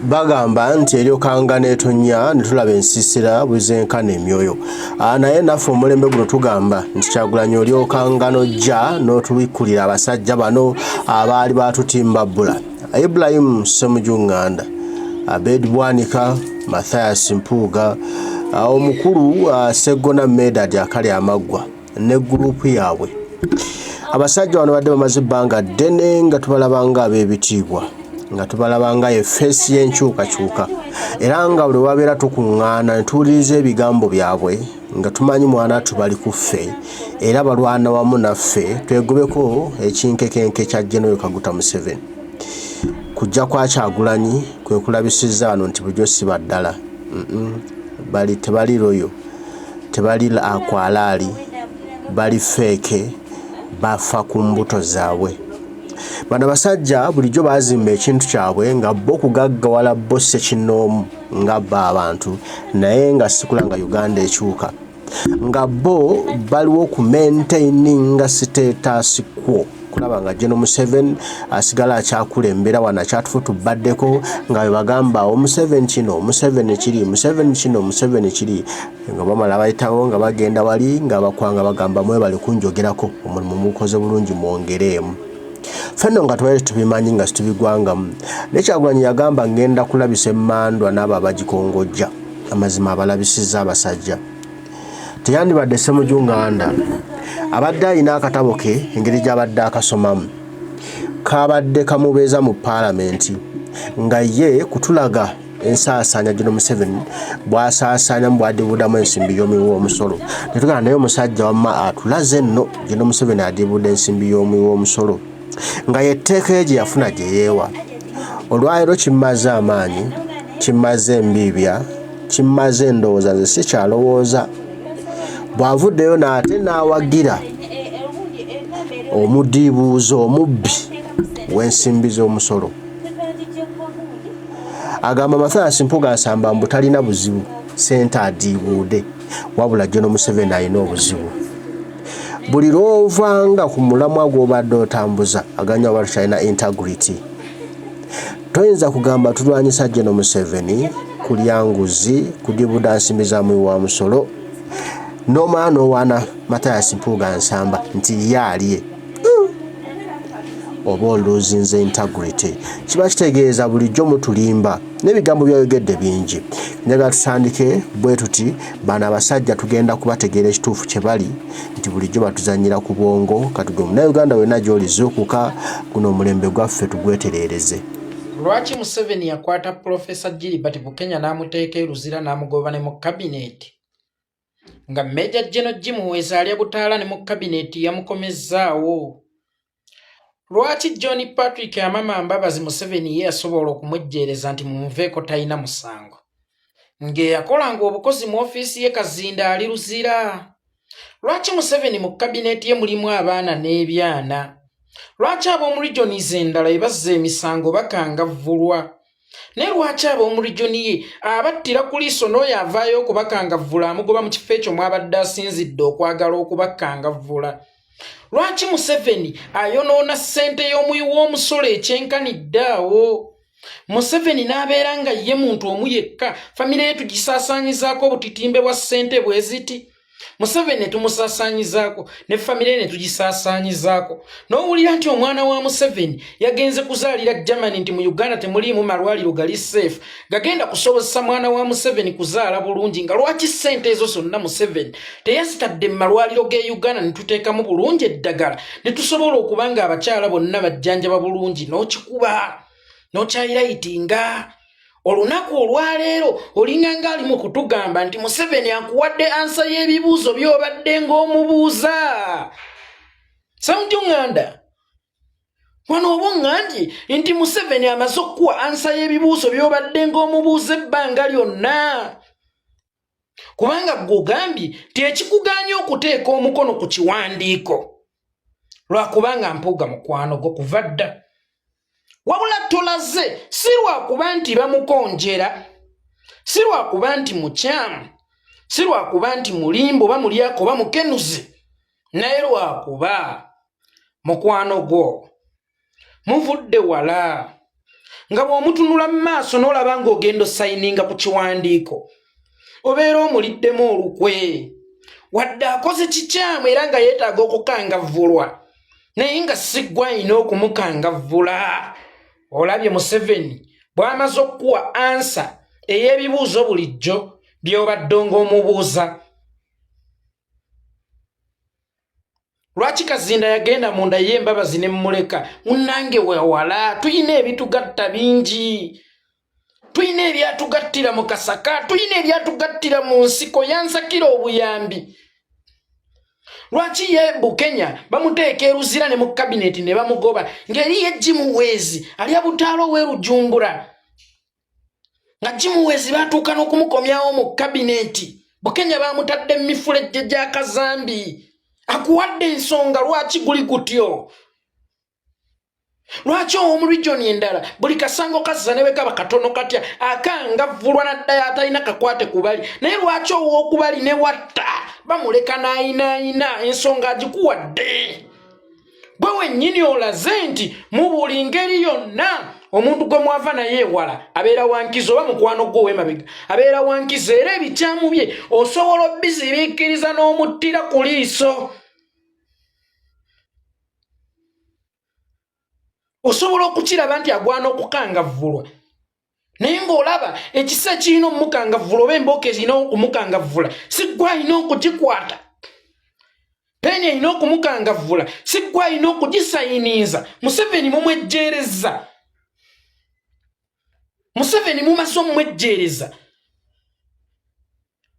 bagamba nti eryokanga n'etonnya ne tulaba ensiisira buzenkana emyoyo. Naye naffe omulembe guno tugamba nti Kyagulanyi olyokanga n'ojja n'otubikkulira abasajja bano abaali batutimba bbula. Ibrahim Ssemujunganda, Abed Bwanika, Mathias Mpuuga, omukulu Sseggona Medad akali amaggwa ne gurupu yaabwe. Abasajja bano badde bamaze ebbanga ddene nga tubalabanga ab'ebitiibwa, nga tubalabanga effeesi y'enkyukakyuka, era nga buli wabeera tukuŋŋaana ne tuwuliriza ebigambo byabwe nga tumanyi mwana tubali ku ffe era balwana wamu naffe twegobeko ekinkekenke kya General Kaguta Museveni. Kujja kwa Kyagulanyi kwe kulabisizza wano nti bulijjo si baddala. Tebali loyo, tebali akwalaali, bali feeke, bafa ku mbuto zaabwe. Bano basajja bulijjo baazimba ekintu kyabwe nga bo kugaggawala bo ssekinnoomu nga bba abantu, naye nga sikula nga Uganda ekyuka, nga bo baliwo ku maintaininga status quo, kulaba nga General Museveni asigala akyakulembera wano akyatufu tubaddeko nga bwe bagamba Museveni kino, Museveni kiri, Museveni kino, Museveni kiri, nga bamala bayitawo nga bagenda wali nga bakwanga bagamba mwebale kunjogerako, omulimu mukoze bulungi mwongereemu. Fenno nga twali tubimanyi nga situbigwangamu. Ne Kyagulanyi yagamba ngenda kulabisa emmandwa n'abo abagikongojja. Amazima abalabisizza abasajja. Teyandibadde Ssemujunganda. Abadde alina akatabo ke engeri gy'abadde akasomamu. Kabadde kamubeeza mu paalamenti nga ye kutulaga ensaasaanya General Museveni bw'asaasaanya mu bw'adibudamu ensimbi y'omuwi w'omusolo. Ne tugamba naye omusajja wamma atulaze nno General Museveni adibudde ensimbi y'omuwi w'omusolo. Nga yetteeka gye yafuna gye yeewa. Olwaleero kimmaze amaanyi, kimmaze embiibya, kimmaze endowooza ze sikyalowooza. Bw'avuddeyo n'ate n'awagira omudiibuuzo omubbi w'ensimbi z'omusolo. Agamba Mathias Mpuuga asamba mbu talina buzibu, ssente adiibuude, wabula General Museveni alina obuzibu. Buli lw'ovanga ku mulamwa gw'obadde otambuza aganya oba tukyalina integrity. Toyinza kugamba tulwanyisa General Museveni kulya nguzi, kudibuda nsimbi za muwi wa musolo, n'omala n'owaana Mathias Mpuuga nsamba nti ye aliye. Oba oluzinze integrity. Kiba kitegeeza bulijjo mutulimba n'ebigambo byayogedde bingi. Njagala tusandike bwe tuti bano abasajja tugenda kubategeera ekituufu kye bali nti bulijjo batuzannyira ku bwongo katuge Munnayuganda wenna gy'oli zuukuka guno omulembe gwaffe tugwetereereze. Lwaki Museveni yakwata Professor Gilbert Bukenya n'amuteeka e Luzira n'amugoba ne mu kabineeti? Nga Major General Jim Muhwezi alya butaala ne mu kabineeti yamukomezzaawo. Lwaki John Patrick Amama Mbabazi Museveni ye yasobola okumwejjeereza nti mumuveeko talina musango? Ng'eyakolanga obukozi mu ofiisi ye Kazinda ali Luzira. Lwaki Museveni mu kabineeti ye mulimu abaana n'ebyana? Lwaki ab'omu regions endala ebazza emisango bakangavvulwa? Ne lwaki ab'omu region ye abattira ku liiso n'oyo avaayo okubakangavvula amugoba mu kifo ekyo mwabadde asinzidde okwagala okubakangavvula? Lwaki Museveni ayonoona ssente y'omuwi w'omusolo ekyenkanidde awo? Museveni n'abeera nga ye muntu omu yekka, famire ye tugisaasaanyizaako obutitimbe bwa ssente bwe ziti. Museveni tumusaasaanyizaako ne famire ne tugisaasaanyizaako. N'owulira nti omwana wa Museveni yagenze kuzaalira Germany nti mu Uganda temuliimu malwaliro gali safe, gagenda kusobozesa mwana wa Museveni kuzaala bulungi. Nga lwaki ssente ezo zonna Museveni teyazitadde mu malwaliro g'e Uganda ne tuteekamu bulungi eddagala ne tusobola okuba nga abakyala bonna bajjanjaba bulungi n'okikuba n'okyayirayitinga? Olunaku olwaleero olinganga alimu kutugamba nti Museveni akuwadde ansa y'ebibuuzo by'obadde ng'omubuuza. Ssemujunganda, wano obunganji nti Museveni amaze okuwa ansa y'ebibuuzo by'obadde ng'omubuuza ebbanga lyonna. Kubanga gw'ogambye ti ekikugaanya okuteeka omukono ku kiwandiiko lwakubanga Mpuuga mukwano gwo kuva dda. Wabula tolaze si lwakuba nti bamukonjera, si lwakuba nti mukyamu, si lwakuba nti mulimbo bamulyako bamukenuze, naye lwakuba mukwano gwo muvudde wala. nga bw'omutunula mu maaso n'olaba ng'ogenda sayininga ku kiwandiiko obeera omuliddemu olukwe wadde akoze kikyamu era nga yeetaaga okukangavvulwa naye nga siggwa alina okumukangavvula. Olabye Museveni bw'amaze okukuwa ansa ey'ebibuuzo bulijjo by'obadde ng'omubuuza. Lwaki Kazinda yagenda munda y'embabazi ne mmuleka? Munnange wewala, tuyina ebitugatta bingi. Tuyina ebyatugattira mu Kasaka, tuyina ebyatugattira mu nsiko, yansakira obuyambi. Lwaki ye Bukenya bamuteeka eruzira ne mu kabineti ne bamugoba ng'eri ye Jimuwezi alya Butaalo w'e Rujumbura nga Jimuwezi baatuuka n'okumukomyawo mu kabineti. Bukenya bamutadde mu mifulejje gya Kazambi. Akuwadde ensonga lwaki guli gutyo? Lwaki omu region endala buli kasango kazza ne bwe kaba katono katya akangavvulwa naddayo atalina kakwate kubali, naye lwaki ow'okubali ne watta bamuleka n'ayinaayina ensonga agikuwadde? Bwe wennyini olaze nti mu buli ngeri yonna omuntu gwe mwava naye ewala abeera wankiza oba mukwano gwo ow'emabega abeera wankiza era ebikyamu bye osobola obbiziriikiriza n'omuttira ku liiso. Osobola okukiraba nti agwana okukangavvulwa naye ng'olaba ekisa kirina omukangavvula oba embooka ezirina okumukangavvula siggwa alina okugikwata. Peni alina okumukangavvula siggwa alina okugisayiniiza. Museveni mumwejjeereza. Museveni mumaze omumwejjeereza.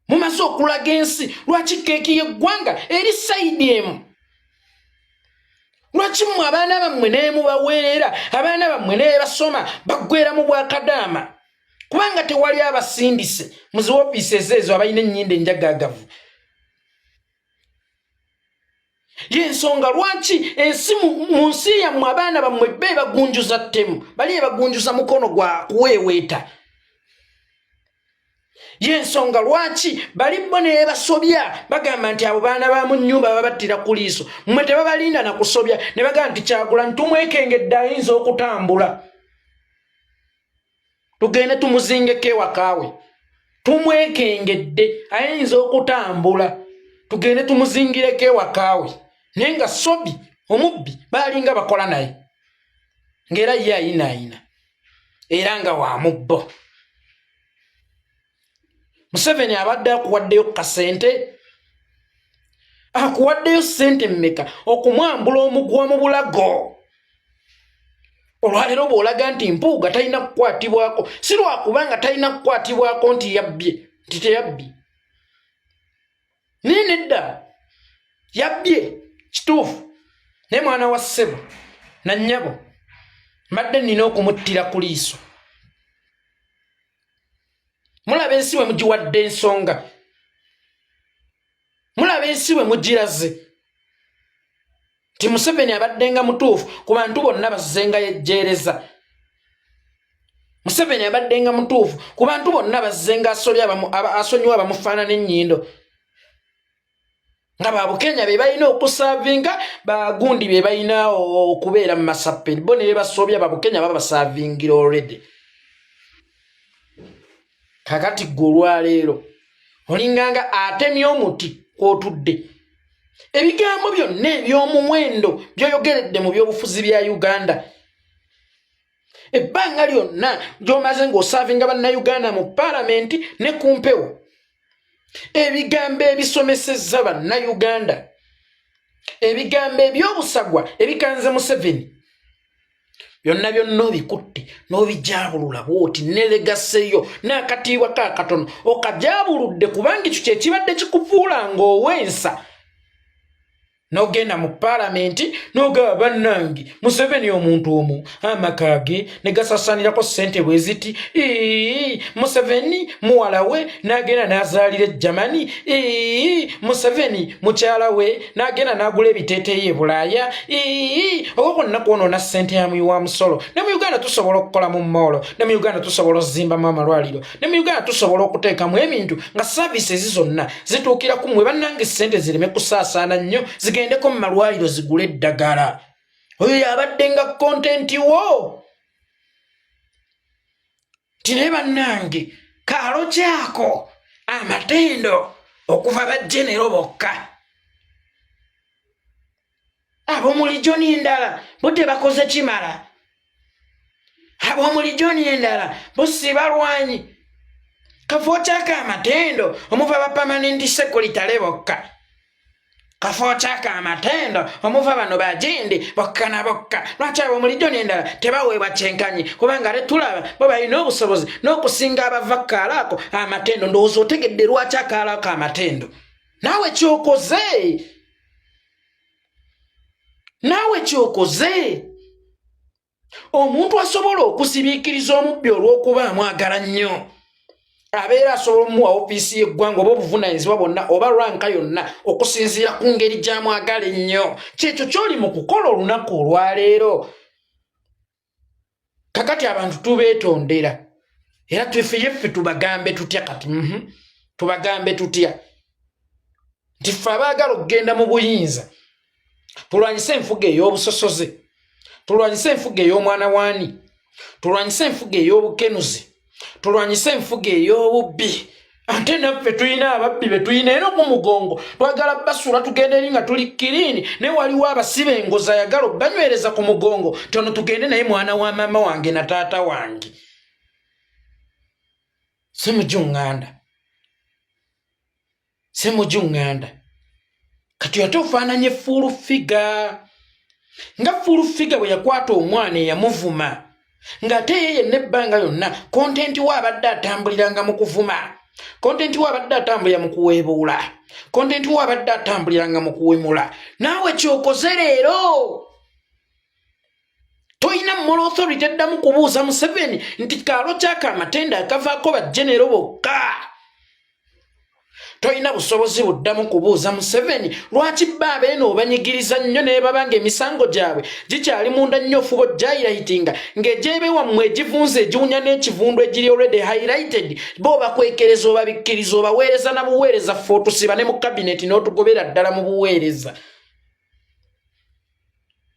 Mumaze okulaga ensi lwaki keeki y'eggwanga eri sayidi emu. Lwaki mmwe abaana bammwe ne mubaweerera abaana bammwe ne basoma baggwera mu Bwakadaama kubanga tewali abasindise mu zi ofiisi ezo abalina ennyindo enjagaagavu? Y'ensonga lwaki ensi mu nsi yammwe abaana bammwe be bagunjuza ttemu bali bagunjuza mukono gwa kuweeweeta? Y'ensonga lwaki bali bo ne basobya bagamba nti abo baana ba mu nnyumba babattira ku liiso mmwe tebabalinda na kusobya ne bagamba nti Kyagulanyi tumwekengedde ayinza okutambula tugende tumuzingeko ewakaawe. Tumwekengedde ayinza okutambula tugende tumuzingireko ewakaawe. Naye nga sobi omubbi baalinga bakola naye ng'era ye ayinaayina era nga wa mubbo. Museveni abadde akuwaddeyo kasente, akuwaddeyo ssente mmeka okumwambula omugwa mu bulago. Olwaleero bw'olaga nti mpuuga talina kukwatibwako si lwakubanga talina kukwatibwako nti yabbye, nti teyabbye. Naye nedda yabbye kituufu, naye mwana wa ssebo na nnyabo mbadde nnina okumuttira ku liiso. Mulaba ensi we mugiwadde ensonga, mulaba ensi we mugiraze nti Museveni abaddenga mutuufu ku bantu bonna bazzenga yejjeereza. Museveni abaddenga mutuufu ku bantu bonna bazzenga asonyiwa abamufaanana ennyindo nga Babukenya be balina okusaavinga, Bagundi be balina okubeera mu masappeni bo ne basobya Babukenya babasaavingira already. Kakati ggwe olwaleero olinganga atemye omuti kw'otudde. Ebigambo byonna eby'omuwendo by'oyogeredde mu by'obufuzi bya Uganda, ebbanga lyonna gy'omaze ng'osaavinga bannayuganda mu paalamenti ne ku mpewo, ebigambo ebisomesezza bannayuganda, ebigambo eby'obusagwa ebikanze Museveni, byonna byonna obikutte n'obijaabulula bw'oti neregaseyo n'akatiibwa kaakatono okajaabuludde kubanga ekyo kye kibadde kikufuula ng'owensa. N'ogenda mu paalamenti n'ogaba bannange Museveni omuntu omu amaka ge ne gasasanirako ssente bwe ziti. Museveni muwala we n'agenda n'azaalira e Germany. Museveni mukyala we n'agenda n'agula ebiteeteeyi e Bulaaya. Okwo kwonna kwonoona ssente ya muyi wa musolo. Ne mu Uganda tusobola okukola mu moolo, ne mu Uganda tusobola okuzimbamu amalwaliro, ne mu Uganda tusobola okuteekamu ebintu nga saavisizi zonna zituukira ku mmwe bannange ssente zireme kusaasaana nnyo zigendeko mu malwaliro zigule eddagala. Oyo yabadde nga kontenti wo. tineba nange kalo kyako amatendo okuva bajjenero bokka ab'omuli Joni endala bo tebakoze kimala ab'omuli Joni endala bo si balwanyi kafo kyako amatendo omuva ba permanent secretary bokka kafo kyako amatendo omuva bano bajindi bokka na bokka lwaki ab'omuli Joni endala tebaweebwa kyenkanyi kubanga ate tulaba bo balina obusobozi n'okusinga abava kaalaako amatendo ndowooza otegedde lwaki akaalaako amatendo naawe kyokoze omuntu asobola okusibiikiriza omubbi olw'okuba amwagala nnyo abeera asobola omuwa ofiisi y'eggwanga oba obuvunaanyizibwa bwonna oba lwanka yonna okusinziira ku ngeri gy'amwagala ennyo kyekyo ky'oli mu kukola olunaku olwaleero kakati abantu tubeetondera era tweffe tubagambe tutya kati tubagambe tutya nti ffe abaagala okugenda mu buyinza tulwanyise enfuga ey'obusosoze tulwanyise enfuga ey'omwana waani tulwanyise enfuga ey'obukenuzi tulwanyise enfuga ey'obubbi ate naffe tulina ababbi be tulina era ku mugongo twagala basula tugende eri nga tuli kiriini naye waliwo abasiba engoza ayagala obbanywereza ku mugongo tono tugende naye mwana wa maama wange na taata wange semujuŋŋanda kati ate ofaananye fuulu figa nga fuulu figa bwe yakwata omwana eyamuvuma ng'ate ye yenna ebbanga yonna kontenti we abadde atambuliranga mu kuvuma kontenti we abadde atambulira mu kuweebuula kontenti we abadde atambuliranga mu kuwemula naawe kyokoze leero toyina moral authority eddamu kubuuza Museveni nti kaalo kyako amatenda akavaako bajjenero bokka toyina busobozi buddamu kubuuza Museveni lwaki bba beeno obanyigiriza nnyo ne babanga emisango gyabwe gikyali munda nnyo ofuba gyayirayitinga ng'egyebe wammwe egivunze egiwunya n'ekivundu egiri already highlighted bo bakwekereza obabikkiriza obaweereza na buweereza ffe otusiba ne mu kabineti n'otugobera ddala mu buweereza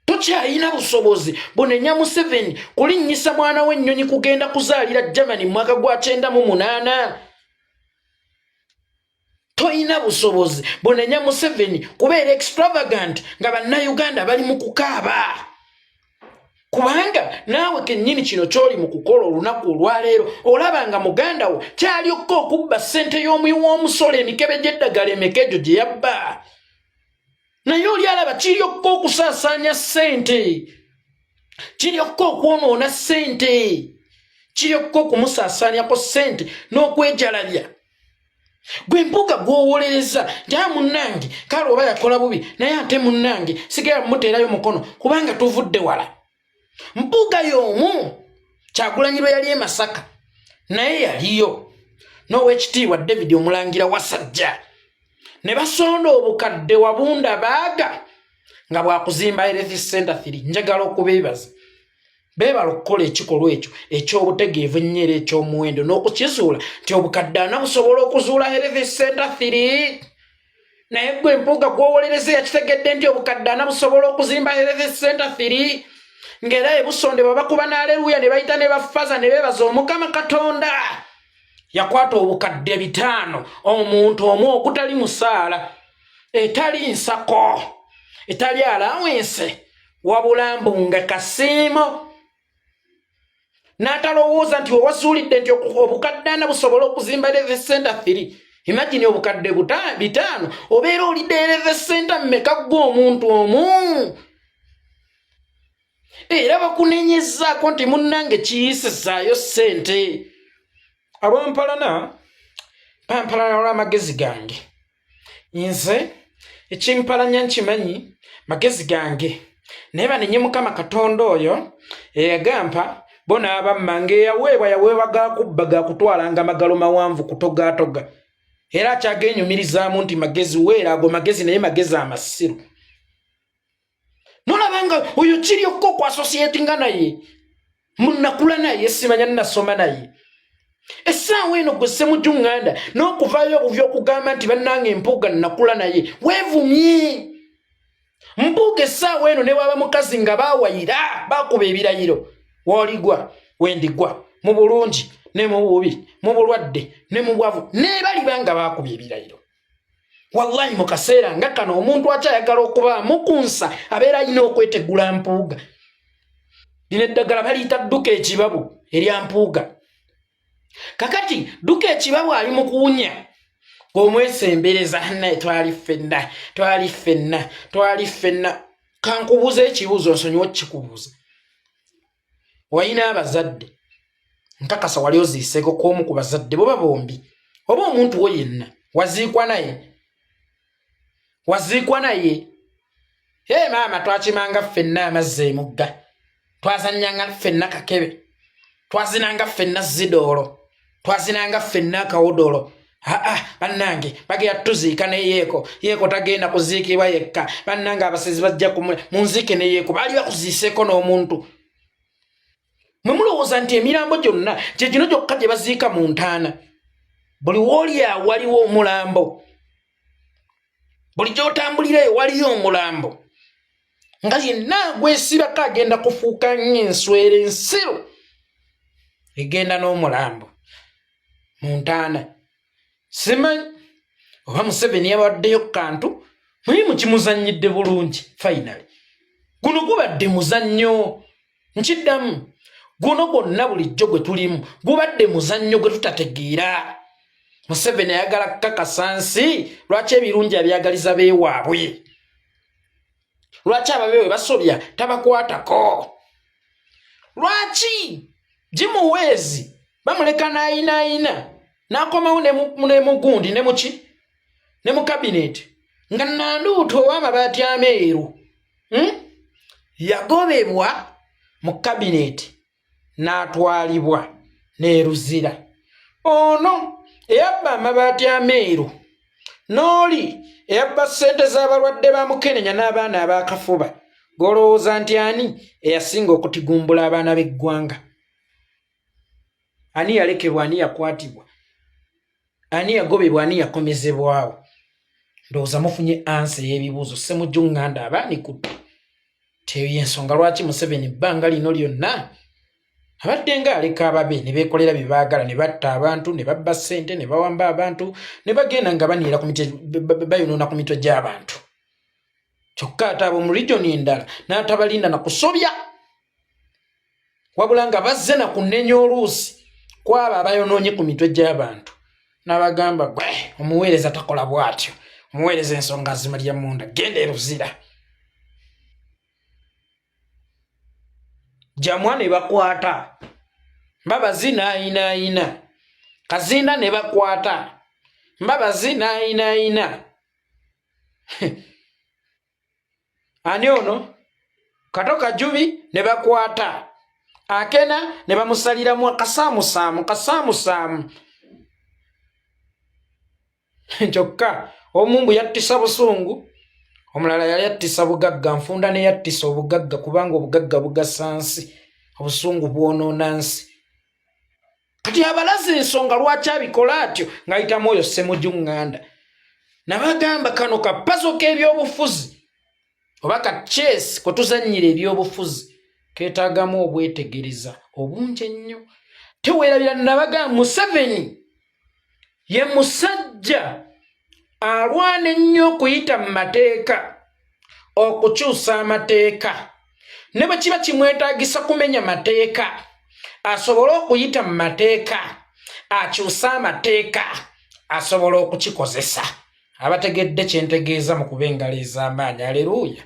tokyalina busobozi bunenya Museveni kulinnyisa mwana w'ennyonyi kugenda kuzaalira Germany mu mwaka gwa 98 toyina busobozi bunenya Museveni kubeera extravagant nga bannayuganda bali mu kukaaba kubanga naawe kennyini kino ky'oli mu kukola olunaku olwaleero olaba nga muganda wo kyalyokka okubba ssente y'omuyi w'omusolo emikebe gy'eddagala emekejo gye yabba naye oli alaba kiryokka okusaasaanya ssente kiryokka okwonoona ssente kiryokka okumusaasaanyako ssente n'okwejalabya gwe mpuga gw'owolereza nti munnange kale oba yakola bubi naye ate munnange sigala mumuteerayo mukono kubanga tuvudde wala mpuga y'omu Kyagulanyi lwe yali e Masaka naye yaliyo n'owekitiibwa David Omulangira Wasajja ne basonda obukadde wabunda baaga nga bwakuzimba Health Center 3 njagala okubeebaza beebala okukola ekikolwa ekyo eky'obutegeevu ennyo era eky'omuwendo n'okukizuula nti obukadde ana busobola okuzuula Health Center 3 naye gwe mpuga gw'owolereza yakitegedde nti obukadde ana busobola okuzimba Health Center 3 ng'era ebusondebwa bakuba n'aleluya ne bayita ne bafaza ne beebaza Omukama Katonda yakwata obukadde 5 omuntu omu okutali musaala etali nsako etali alawense wabula mbunga kasiimo n'atalowooza nti wewazuulidde nti obukadde ana busobola okuzimba Health Center 3 imagine obukadde 5 obeera olidde Health Center mmeka gwe omuntu omu era bakunenyezaako nti munnange kiyisizaayo ssente abampalana olw'amagezi gange nze ekimpalanya nkimanyi magezi gange naye banenye Mukama Katonda oyo eyagampa bo n'abamma ng'eyaweebwa gakubba gakutwalanga amagalo mawanvu kutogaatoga era akyagenyumirizaamu nti magezi weera ago magezi naye magezi amasiru nolabanga oyo kiryokka okwasosietinga naye munnakula naye simanya nnasoma naye essaawa eno gwe Ssemujuŋŋanda n'okuvaayo obuvi okugamba nti bannange empuuga nnakula naye weevumye mpuuga essaawa eno ne waba mukazi nga baawayira bakuba ebirayiro w'oligwa wendigwa mu bulungi ne mu bubi mu bulwadde ne mu bwavu ne balibanga bakubye ebirayiro. Wallahi mu kaseera nga kano omuntu akyayagala okuba mukunsa abeera alina okwetegula mpuuga. Lino eddagala baliyita dduka ekibabu erya mpuuga. Kakati dduka ekibabu ali mu kuwunya ng'omwesembereza naye twali ffenna. Kankubuuza ekibuuzo nsonyiwa okukikubuuza. Wayina abazadde nkakasa wali oziiseeko kw'omu ku bazadde boba bombi oba omuntu wo yenna waziikwa naye maama twakimanga ffenna amazzi emugga, twazannyanga ffenna kakebe, twazinanga ffenna zidoolo, twazinanga ffenna akawodolo. Bannange bagenda tuziika ne yeeko tagenda kuziikibwa yekka, bannange abasezi bajja munziike ne yeeko baali bakuziiseeko n'omuntu. Mwe mulowooza nti emirambo gyonna gye gino gyokka gye baziika mu ntaana? Buli w'oli awo waliwo omulambo, buli gy'otambulira eyo waliyo omulambo. Nga yenna gwesibako agenda kufuuka ng'enswera ensiru egenda n'omulambo mu ntaana. Simanyi oba Museveni yabawaddeyo kantu naye mukimuzannyidde bulungi. Finally guno gubadde muzannyo, nkiddamu, guno gwonna bulijjo gwe tulimu gubadde muzannyo gwe tutategeera. Museveni ayagala kukakasa nsi lwaki ebirungi abyagaliza beewaabwe, lwaki ababeewe basobya tabakwatako, lwaki gimuweezi bamuleka n'ayinaayina n'akomawo ne mugundi ne mu kabineti nga Nanduuto ow'amabaati ameeru yagobebwa mu kabineti n'atwalibwa n'eruzira. Ono eyabba amabaati ameeru n'oli eyabba ssente z'abalwadde ba Mukenenya n'abaana ab'akafuba, golowooza nti ani eyasinga okutigumbula abaana b'eggwanga? Ani yalekebwa, ani yakwatibwa, ani yagobebwa, ani yakomezebwawo? Ndowooza mufunye ansa ey'ebibuuzo Ssemujjunganda abaanikutte. Teyo y'ensonga lwaki Museveni ebbanga lino lyonna abadde nga aleka ababe ne beekolera bye baagala, ne batta abantu, ne babba ssente, ne bawamba abantu, ne bagenda nga baniira bayonoona ku mitwe gy'abantu. Kyokka ate abo mu region endala n'atabalinda na kusobya, wabula nga bazze na kunnenya oluusi kwabo abayonoonye ku mitwe gy'abantu. N'abagamba gwe omuweereza takola bw'atyo, omuweereza ensonga azimalya munda, genda eruzira. Jamwa ne bakwata, Mbabazi n'ayinaayina, Kazinda ne bakwata, Mbabazi n'ayinaayina. Ani ono? Kato Kajubi ne bakwata, Akena ne bamusaliramu akasaamusaamu. Kyokka omumbu yattisa busungu, omulala yali yattisa bugagga, nfunda ne yattisa obugagga kubanga obugagga bugassa nsi, obusungu bwonoona nsi. Kati abalaze ensonga lwaki abikola atyo ng'ayitamu oyo Ssemujjunganda. Nabagamba kano kapazo k'ebyobufuzi oba ka chess kwe tuzannyira ebyobufuzi keetaagamu obwetegereza obungi ennyo. Teweerabira nabagamba Museveni ye musajja alwana ennyo okuyita mu mateeka, okukyusa amateeka, ne bwe kiba kimwetaagisa kumenya mateeka asobole okuyita mu mateeka, akyusa amateeka asobole okukikozesa. Abategedde kye ntegeeza mu kuba engalo ez'amaanyi. Aleluuya.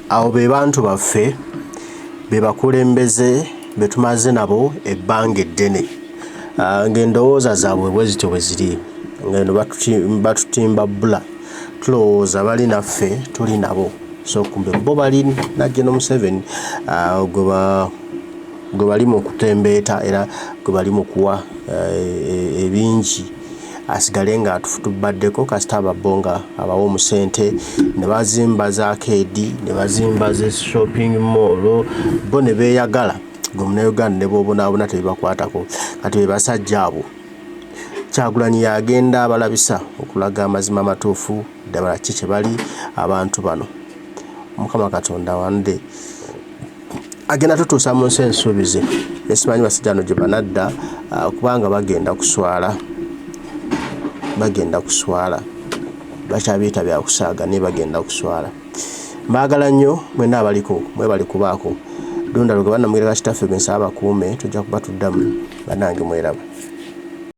Awo be bantu baffe be bakulembeze be tumaze nabo ebbanga eddene, ng'endowooza zaabwe bwe zityo bwe ziri, ng'eno batutimba bbula, tulowooza bali naffe tuli nabo, so kumbe bo bali na General Museveni gwe bali mu kutembeeta era gwe bali mu kuwa ebingi asigale nga atufutubaddeko kasita ababonga abawo omusente ne bazimba za arcade ne bazimba ze shopping mall bo ne beeyagala gwe Munnayuganda ne boobonaabona tebibakwatako kati be basajja abo Kyagulanyi yagenda abalabisa okulaga amazima amatuufu ddala ki kye bali abantu bano Mukama Katonda wande agenda tutuusa mu nsi ensuubize esimanyi basajja bano gye banadda kubanga bagenda kuswala bakyabiyita bya kusaaga naye bagenda kuswala mbaagala nnyo mwena abaliko mwebali kubaako Dunda Luga bannamugera Kitaffe Bensaba Bakuume tujja kuba tuddamu bannange mweraba